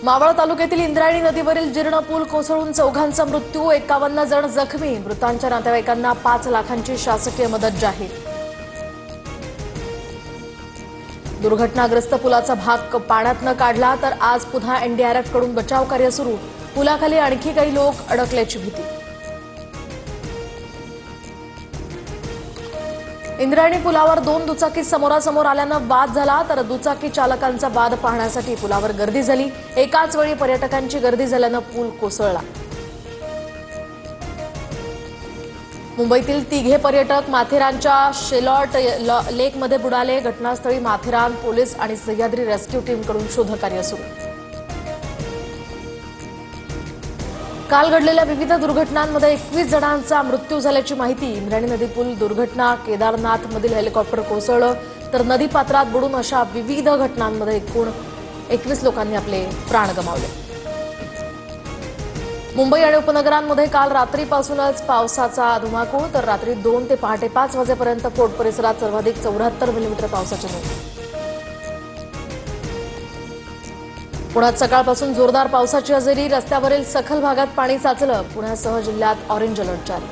मावळ तालुक्यातील इंद्रायणी नदीवरील जीर्ण पूल कोसळून चौघांचा मृत्यू, 51 जण जखमी. मृतांच्या नातेवाईकांना 5 लाखांची शासकीय मदत जाहीर. दुर्घटनाग्रस्त पुलाचा भाग पाण्यात न काढला तर आज पुन्हा एनडीआरएफ कडून बचाव कार्य सुरू. पुलाखाली आणखी काही लोक अडकल्याची भीती. इंद्रायणी पुलावर 2 दुचाकी समोरासमोर आल्यानं वाद झाला, तर दुचाकी चालकांचा वाद पाहण्यासाठी पुलावर गर्दी झाली. एकाच वेळी पर्यटकांची गर्दी झाल्यानं पूल कोसळला. मुंबईतील 3 पर्यटक माथेरानच्या शेलॉट लेकमध्ये बुडाले. घटनास्थळी माथेरान पोलीस आणि सह्याद्री रेस्क्यू टीमकडून शोधकार्य सुरू. काल घडलेल्या विविध दुर्घटनांमध्ये 21 जणांचा मृत्यू झाल्याची माहिती. इंद्रायणी नदी पूल दुर्घटना, केदारनाथमधील हेलिकॉप्टर कोसळलं, तर नदीपात्रात बुडून अशा विविध घटनांमध्ये एकूण 21 लोकांनी आपले प्राण गमावले. मुंबई आणि उपनगरांमध्ये काल रात्रीपासूनच पावसाचा धुमाकूळ, तर रात्री 2 ते पहाटे 5 वाजेपर्यंत फोर्ट परिसरात सर्वाधिक 74 मिलीमीटर पावसाची नोंद. पुण्यात सकाळपासून जोरदार पावसाची हजेरी. रस्त्यावरील सखल भागात पाणी साचलं. पुण्यासह जिल्ह्यात ऑरेंज अलर्ट जारी.